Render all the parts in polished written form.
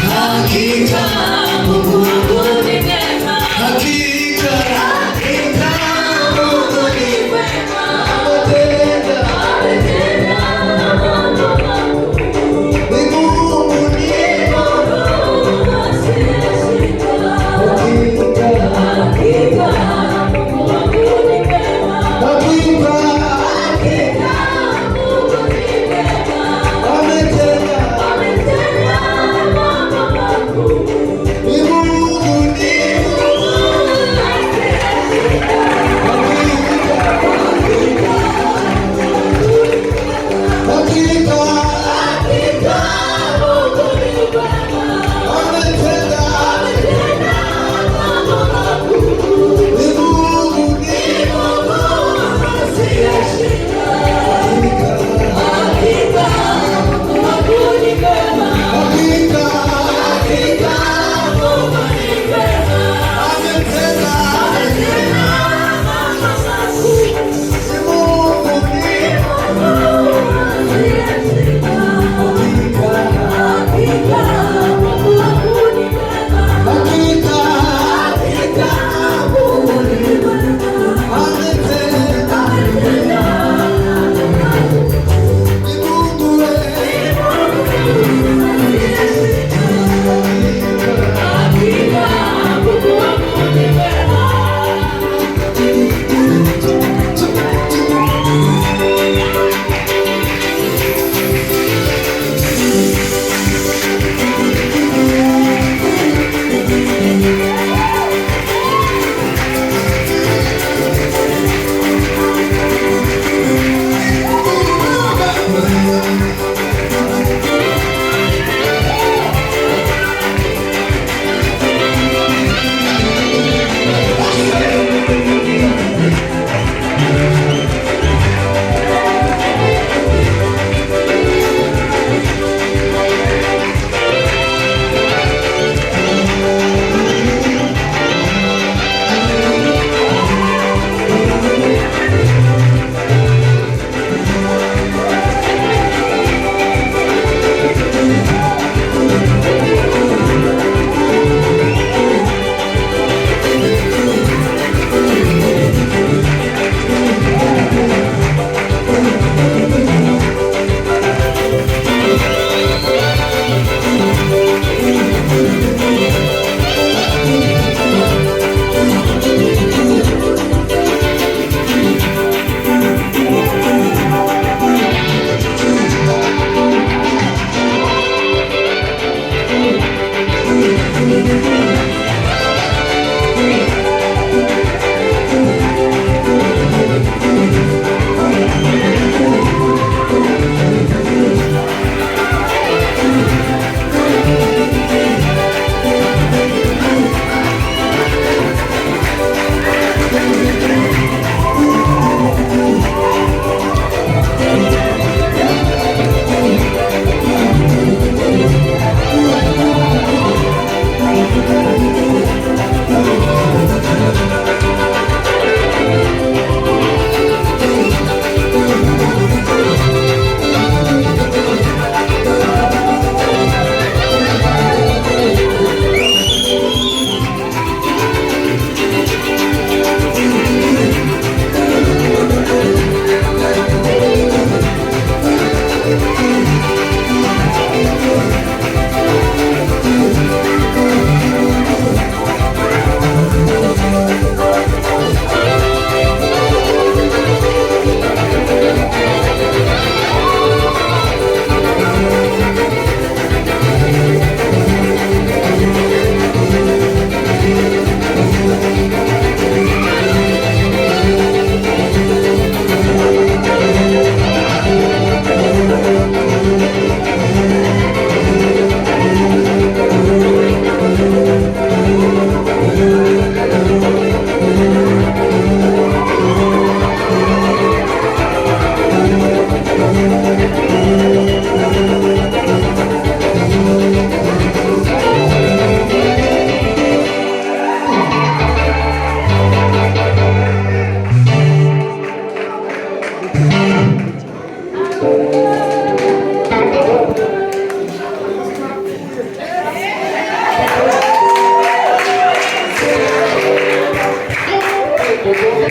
Hakika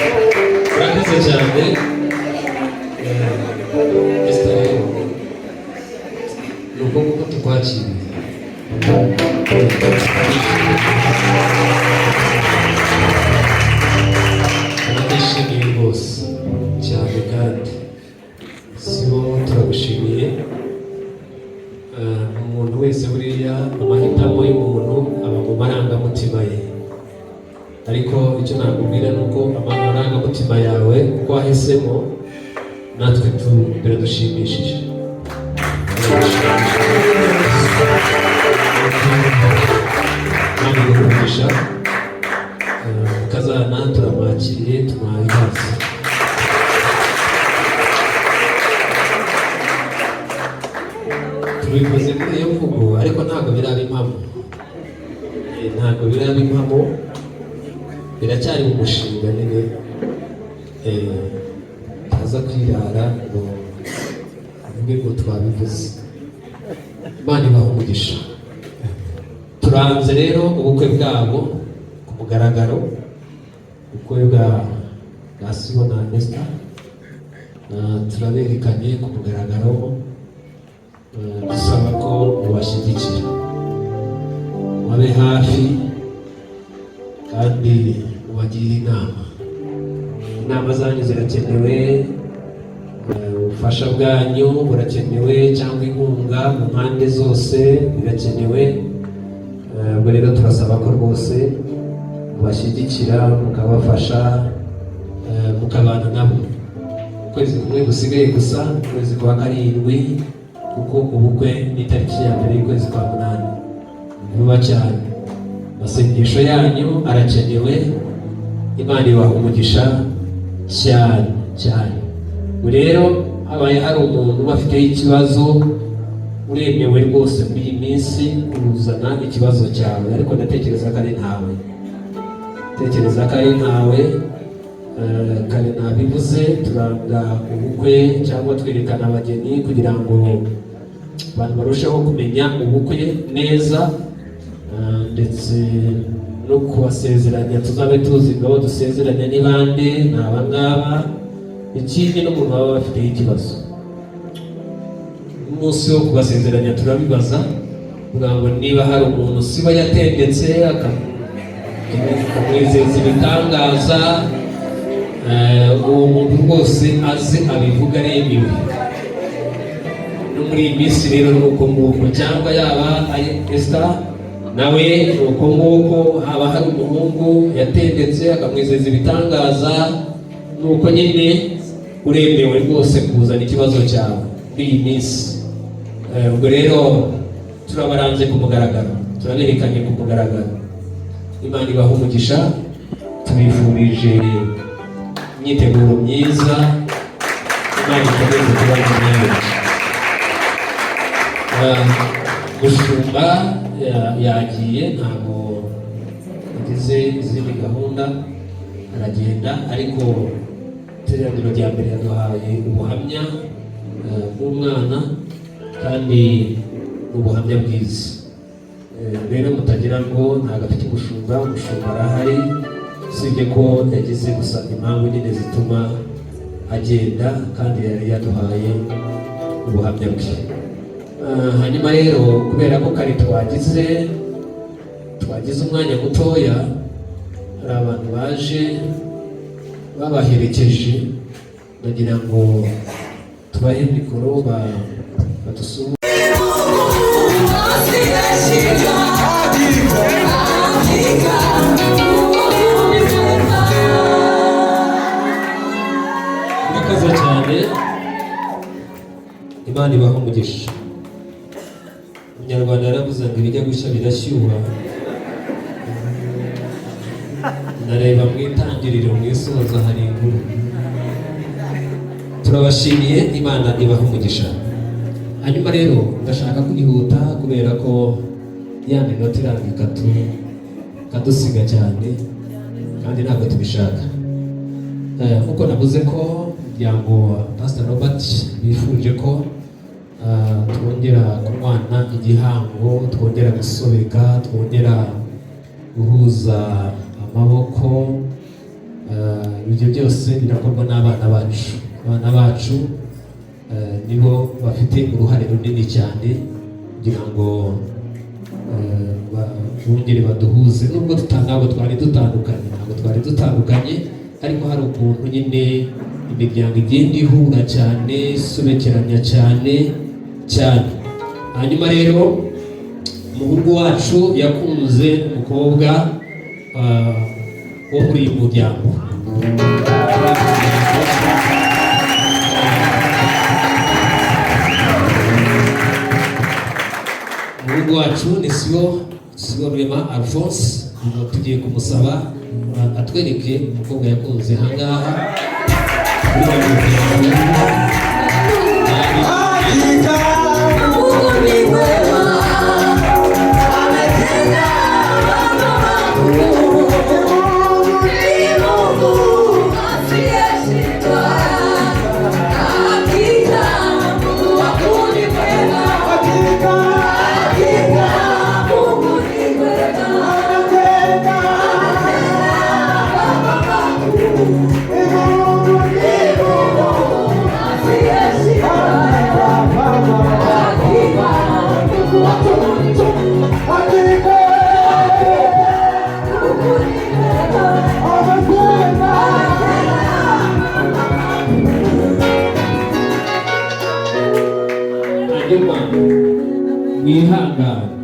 Murakoze cyane. Nuko kuko tukwakiriye. Turabishimiye rwose cyane kandi sibo turagushimiye. Umuntu wese buriya amahitamo y'umuntu aba mu marangamutima ye, ariko icyo nakubwira ni uko amarangamutima yawe uko wahisemo natwe biradushimishije. Ntabwo gukumisha kazana turamwakiriye tumuhaye ikaze. Tubikoze muri iyo mvugo ariko ntabwo biraba impamo, ntabwo biraba impamo, biracyari mu mushinga nyine. Taza kwirara ngo avuge ngo twabivuze. Imana ibaha umugisha. Turanze rero ubukwe bwabo ku mugaragaro, ubukwe bwa Sibo na Esther turaberekanye ku mugaragaro. Dusaba ko mubashyigikira, babe hafi kandi mubagire inama zanyu zirakenewe, ubufasha bwanyu burakenewe cyangwa inkunga mu mpande zose birakenewe. Ubwo rero turasaba ko rwose mubashyigikira mukabafasha, mukabana nabo. Ukwezi kumwe gusigaye gusa, ukwezi kwa karindwi, kuko ubukwe ni tariki ya mbere y'ukwezi kwa munani, vuba cyane. Amasengesho yanyu arakenewe. Imana ibaha umugisha cyane cyane. Rero habaye hari umuntu bafiteho ikibazo, uremewe rwose muri iyi minsi kuzana ikibazo cyawe, ariko ndatekereza ko ari ntawe. Kare nabivuze, turanga ubukwe cyangwa twerekana abageni kugira ngo abantu barusheho kumenya ubukwe neza, ndetse no kubasezeranya. Tuzabe tuzi ngo dusezeranya ni bande, ni aba ngaba. Ikindi n'umuntu baba bafiteho ikibazo, umunsi wo kubasezeranya turabibaza kugira ngo niba hari umuntu siba yatendetse akamwizeza ibitangaza, uwo muntu rwose aze abivuga aremewe. No muri iyi minsi rero ni uko nguko, cyangwa yaba ari Esther nawe ni uko nguko, haba hari umuhungu yatendetse akamwizeza ibitangaza, ni uko nyine uremewe rwose kuzana ikibazo cyawe muri iyi minsi. Ubwo rero turabaranze ku mugaragaro, turaberekanye ku mugaragaro. Imana ibaha umugisha, tubifurije imyiteguro myiza. Imana ikomeze kubaha neza. Gushumba yagiye, ntabwo yagize izindi gahunda, aragenda, ariko iteraniro rya mbere yaduhaye ubuhamya bw'umwana, kandi ubuhamya bwiza. Rero mutagira ngo ntabwo afite umushumba arahari, usibye ko yagize gusa impamvu nyine zituma agenda, kandi yari yaduhaye ubuhamya bwe. Hanyuma rero kubera ko kare twagize umwanya mutoya, hari abantu baje babaherekeje, bagira ngo tubahe mikoro badusure. Murakoze cyane. Imana ibaha umugisha. Umunyarwanda yaravuze ngo ibijya gushya birashyuha. Nareba mu itangiriro, mu isoza hari inkuru. Turabashimiye, Imana ibaha umugisha. Hanyuma rero ndashaka kwihuta kubera ko ya minota iranga kadusiga cyane, kandi ntabwo tubishaka. Nkuko navuze ko umuryango wa Pastor Robert bifuje ko twongera kunywana igihango, twongera gusobeka, twongera guhuza amaboko, ibyo byose birakorwa n'abana bacu. Abana bacu nibo bafite uruhare runini cyane kugira ngo bongere baduhuze, nubwo ntabwo twari dutandukanye, ariko hari ukuntu nyine imiryango igenda ihura cyane, isobekeranya cyane. Hanyuma rero umuhungu wacu yakunze umukobwa wo muri uyu muryango. Umuhungu wacu ni Sibo Rwema Alphonse. Tugiye kumusaba atwereke umukobwa yakunze ahangaha.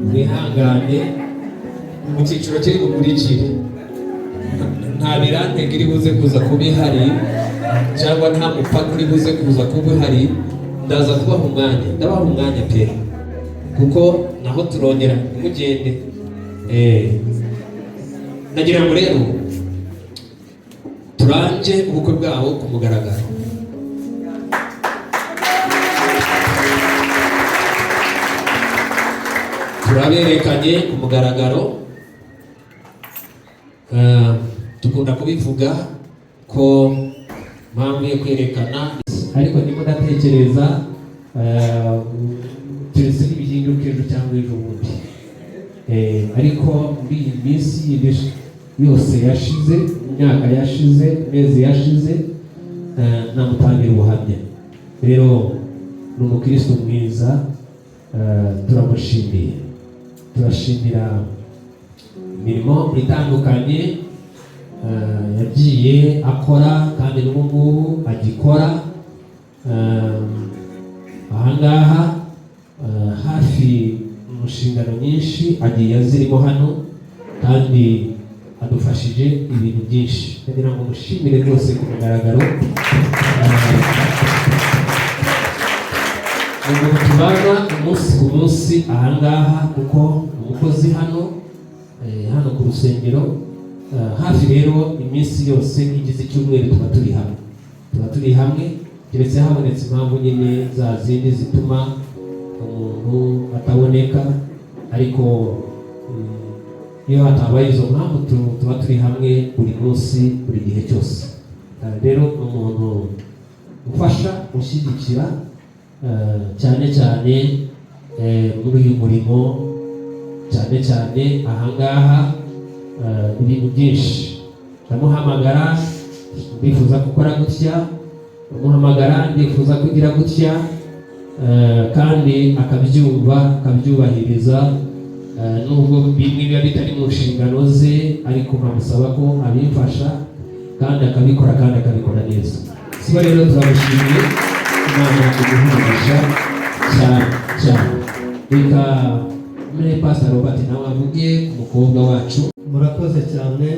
Mwihangane mu cyiciro kiri bukurikire, nta birantege iri buze kuza kuba ihari, cyangwa nta mupaka uri buze kuza kuba ihari. Ndaza ndabaha umwanya pe, kuko naho turongera mugende. Nagira ngo rero turanje ubukwe bwabo ku mugaragaro. Turaberekanye ku mugaragaro. Dukunda kubivuga ko mpamvu yo kwerekana, ariko ndimo ndatekereza turetse n'ibihinduka ejo cyangwa ejo bundi, ariko muri iyi minsi yose yashize, imyaka yashize, amezi yashize, namutangira ubuhamya. Rero ni umukristo mwiza, turamushimiye. Turashimira imirimo itandukanye yagiye akora, kandi n'ubu ngubu agikora. Ahangaha hafi inshingano nyinshi agiye azirimo hano, kandi adufashije ibintu byinshi. Kugira ngo mushimire rwose ku mugaragaro. Umuntu tubana umunsi ku munsi ahangaha, kuko umukozi hano ku rusengero hafi. Rero iminsi yose igize icyumweru tuba turi hamwe, keretse habonetse impamvu nyine za zindi zituma umuntu ataboneka, ariko iyo hatabaye izo mpamvu tuba turi hamwe buri munsi, buri gihe cyose. Rero umuntu ufasha, ushyigikira cyane muri uyu murimo, cyane ahangaha ibintu byinshi. Ndamuhamagara ndifuza gukora gutya, ndamuhamagara ndifuza kugira gutya, kandi akabyubahiriza, nubwo bimwe biba bitari mu nshingano ze, ariko nkamusaba ko abimfasha, kandi akabikora neza. Sibo rero turamushimiye, Imana imuhumurisha cyane. Reka muri Pastor Robert nawe avuge ku mukobwa wacu. Murakoze cyane,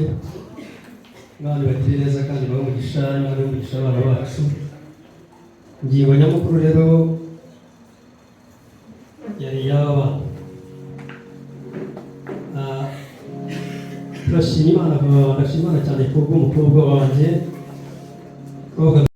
Imana ibagire neza kandi ibahe umugisha, abana bacu. Ingingo nyamukuru rero yari yaba turashima Imana cyane kubw'umukobwa wanjye.